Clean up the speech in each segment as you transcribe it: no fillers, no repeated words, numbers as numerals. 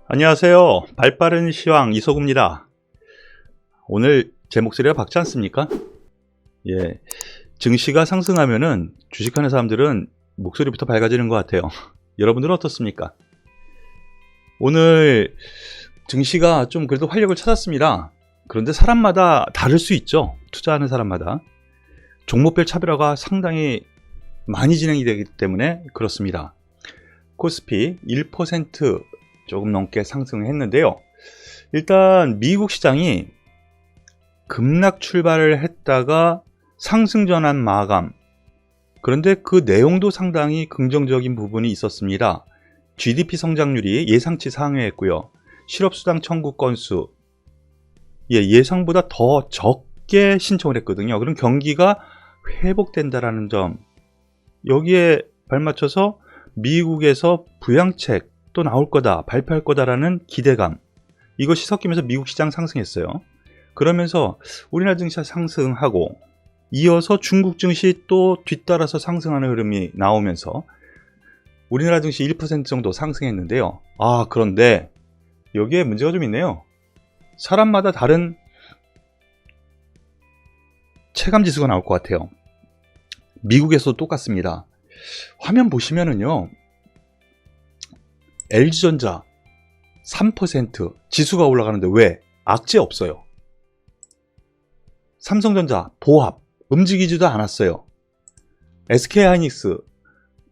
안녕하세요. 발빠른 시황 이소구입니다. 오늘 제 목소리가 밝지 않습니까? 예, 증시가 상승하면은 주식하는 사람들은 목소리부터 밝아지는 것 같아요. 여러분들은 어떻습니까? 오늘 증시가 좀 그래도 활력을 찾았습니다. 그런데 사람마다 다를 수 있죠. 투자하는 사람마다. 종목별 차별화가 상당히 많이 진행이 되기 때문에 그렇습니다. 코스피 1% 조금 넘게 상승했는데요. 일단 미국 시장이 급락 출발을 했다가 상승 전환 마감. 그런데 그 내용도 상당히 긍정적인 부분이 있었습니다. GDP 성장률이 예상치 상회했고요. 실업수당 청구 건수 예상보다 더 적게 신청을 했거든요. 그럼 경기가 회복된다라는 점, 여기에 발맞춰서 미국에서 부양책 또 나올 거다, 발표할 거다라는 기대감, 이것이 섞이면서 미국 시장 상승했어요. 그러면서 우리나라 증시가 상승하고 이어서 중국 증시 또 뒤따라서 상승하는 흐름이 나오면서 우리나라 증시 1% 정도 상승했는데요. 그런데 여기에 문제가 좀 있네요. 사람마다 다른 체감지수가 나올 것 같아요. 미국에서도 똑같습니다. 화면 보시면은요, LG전자 3% 지수가 올라가는데 왜? 악재 없어요. 삼성전자 보합 움직이지도 않았어요. SK하이닉스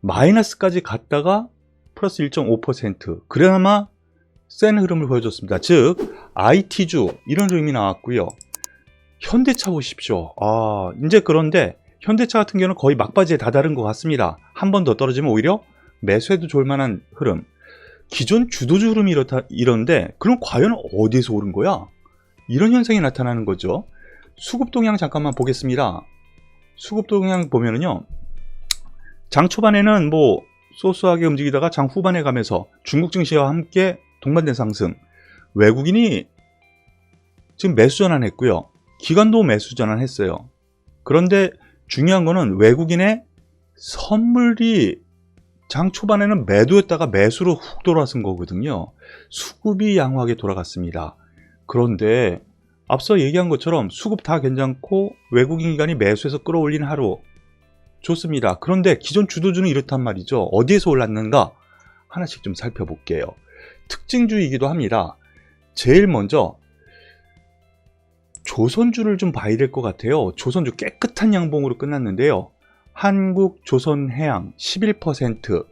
마이너스까지 갔다가 플러스 1.5%, 그나마 센 흐름을 보여줬습니다. 즉 IT주 이런 흐름이 나왔고요. 현대차 보십시오. 이제 그런데 현대차 같은 경우는 거의 막바지에 다다른 것 같습니다. 한 번 더 떨어지면 오히려 매수해도 좋을만한 흐름. 기존 주도주 흐름이 이런데 그럼 과연 어디에서 오른 거야? 이런 현상이 나타나는 거죠. 수급 동향 잠깐만 보겠습니다. 수급 동향 보면은요, 장 초반에는 소소하게 움직이다가 장 후반에 가면서 중국 증시와 함께 동반된 상승. 외국인이 지금 매수 전환했고요. 기관도 매수 전환했어요. 그런데 중요한 거는 외국인의 선물이 장 초반에는 매도했다가 매수로 훅 돌아선 거거든요. 수급이 양호하게 돌아갔습니다. 그런데 앞서 얘기한 것처럼 수급 다 괜찮고 외국인 기관이 매수해서 끌어올린 하루 좋습니다. 그런데 기존 주도주는 이렇단 말이죠. 어디에서 올랐는가? 하나씩 좀 살펴볼게요. 특징주이기도 합니다. 제일 먼저 조선주를 좀 봐야 될 것 같아요. 조선주 깨끗한 양봉으로 끝났는데요. 한국조선해양 11%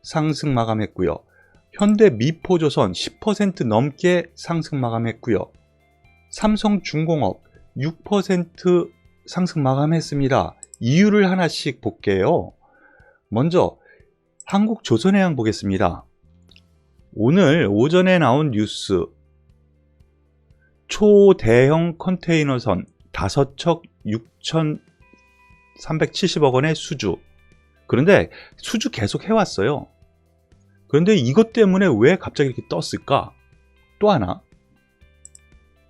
상승 마감했고요. 현대미포조선 10% 넘게 상승 마감했고요. 삼성중공업 6% 상승 마감했습니다. 이유를 하나씩 볼게요. 먼저 한국조선해양 보겠습니다. 오늘 오전에 나온 뉴스, 초대형 컨테이너선 5척 6,370억 원의 수주. 그런데 수주 계속 해왔어요. 그런데 이것 때문에 왜 갑자기 이렇게 떴을까? 또 하나,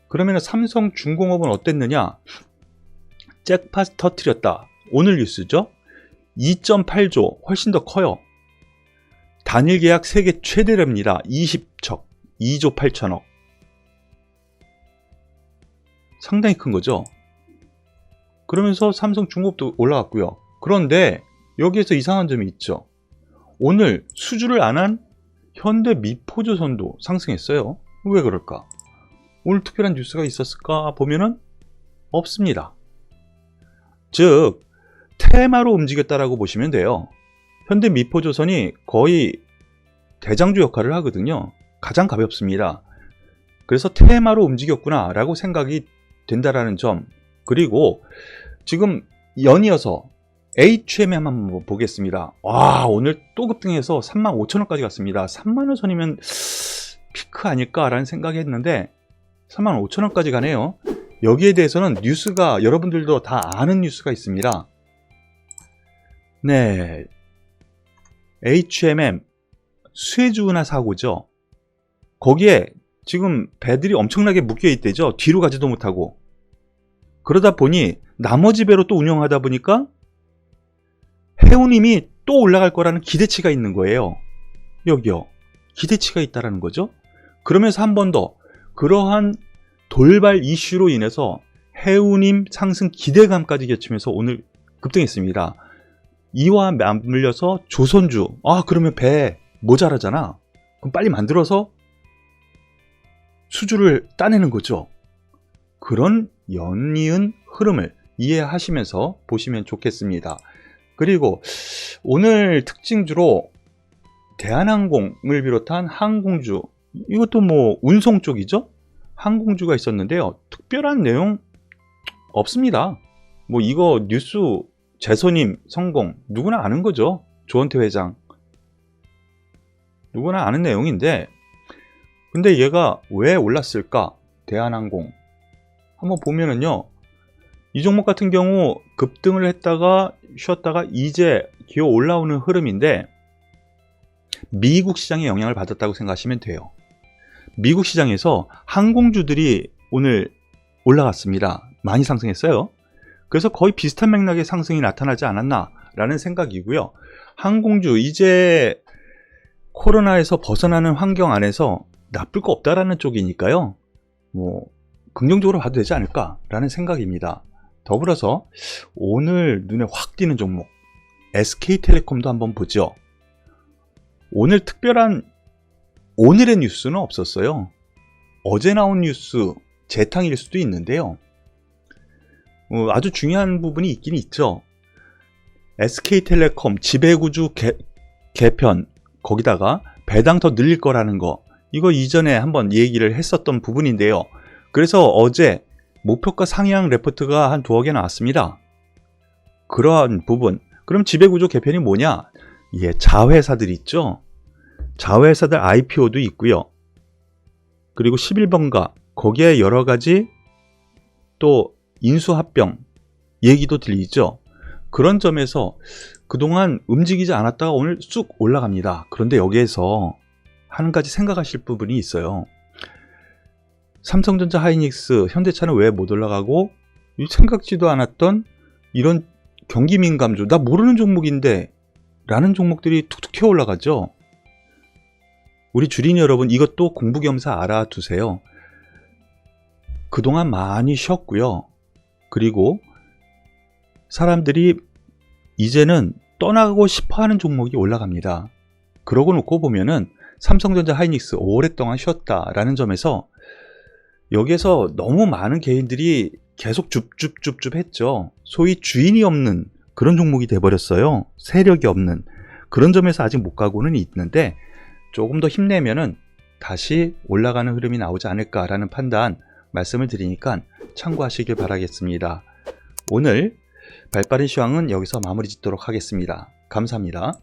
그러면 삼성중공업은 어땠느냐? 잭팟 터뜨렸다. 오늘 뉴스죠. 2.8조, 훨씬 더 커요. 단일 계약 세계 최대랍니다. 20척 2조 8천억. 상당히 큰 거죠. 그러면서 삼성중공업도 올라갔고요. 그런데 여기에서 이상한 점이 있죠. 오늘 수주를 안 한 현대미포조선도 상승했어요. 왜 그럴까? 오늘 특별한 뉴스가 있었을까 보면은 없습니다. 즉 테마로 움직였다라고 보시면 돼요. 현대미포조선이 거의 대장주 역할을 하거든요. 가장 가볍습니다. 그래서 테마로 움직였구나 라고 생각이 된다라는 점. 그리고 지금 연이어서 HMM 한번 보겠습니다. 오늘 또 급등해서 35,000원까지 갔습니다. 3만원 선이면 피크 아닐까라는 생각이 했는데 35,000원까지 가네요. 여기에 대해서는 뉴스가, 여러분들도 다 아는 뉴스가 있습니다. 네, HMM 수혜주 운하 사고죠. 거기에 지금 배들이 엄청나게 묶여 있대죠. 뒤로 가지도 못하고. 그러다 보니 나머지 배로 또 운영하다 보니까 해운임이 또 올라갈 거라는 기대치가 있는 거예요. 여기요. 기대치가 있다는 거죠. 그러면서 한 번 더 그러한 돌발 이슈로 인해서 해운임 상승 기대감까지 겹치면서 오늘 급등했습니다. 이와 맞물려서 조선주, 그러면 배 모자라잖아. 그럼 빨리 만들어서 수주를 따내는 거죠. 그런 연이은 흐름을 이해하시면서 보시면 좋겠습니다. 그리고 오늘 특징주로 대한항공을 비롯한 항공주, 이것도 뭐 운송 쪽이죠. 항공주가 있었는데요. 특별한 내용 없습니다. 뭐 이거 뉴스 재선임 성공 누구나 아는 거죠. 조원태 회장 누구나 아는 내용인데, 근데 얘가 왜 올랐을까? 대한항공 한번 보면은요, 이 종목 같은 경우 급등을 했다가 쉬었다가 이제 기어 올라오는 흐름인데 미국 시장의 영향을 받았다고 생각하시면 돼요. 미국 시장에서 항공주들이 오늘 올라갔습니다. 많이 상승했어요. 그래서 거의 비슷한 맥락의 상승이 나타나지 않았나 라는 생각이고요. 항공주 이제 코로나에서 벗어나는 환경 안에서 나쁠 거 없다라는 쪽이니까요, 뭐 긍정적으로 봐도 되지 않을까 라는 생각입니다. 더불어서 오늘 눈에 확 띄는 종목 SK텔레콤도 한번 보죠. 오늘 특별한 오늘의 뉴스는 없었어요. 어제 나온 뉴스 재탕일 수도 있는데요, 아주 중요한 부분이 있긴 있죠. SK텔레콤 지배구조 개편, 거기다가 배당 더 늘릴 거라는 거, 이거 이전에 한번 얘기를 했었던 부분인데요. 그래서 어제 목표가 상향 레포트가 한 2개 나왔습니다. 그러한 부분, 그럼 지배구조 개편이 뭐냐? 예, 자회사들 있죠. 자회사들 IPO도 있고요. 그리고 11번가 거기에 여러 가지 또 인수합병 얘기도 들리죠. 그런 점에서 그동안 움직이지 않았다가 오늘 쑥 올라갑니다. 그런데 여기에서 한 가지 생각하실 부분이 있어요. 삼성전자, 하이닉스, 현대차는 왜 못 올라가고, 생각지도 않았던 이런 경기민감주, 나 모르는 종목인데 라는 종목들이 툭툭 튀어 올라가죠. 우리 주린이 여러분, 이것도 공부겸사 알아두세요. 그동안 많이 쉬었고요. 그리고 사람들이 이제는 떠나고 싶어하는 종목이 올라갑니다. 그러고 놓고 보면은 삼성전자, 하이닉스 오랫동안 쉬었다라는 점에서 여기에서 너무 많은 개인들이 계속 줍줍줍줍 했죠. 소위 주인이 없는 그런 종목이 돼버렸어요. 세력이 없는 그런 점에서 아직 못 가고는 있는데, 조금 더 힘내면은 다시 올라가는 흐름이 나오지 않을까라는 판단 말씀을 드리니까 참고하시길 바라겠습니다. 오늘 발빠른 시황은 여기서 마무리 짓도록 하겠습니다. 감사합니다.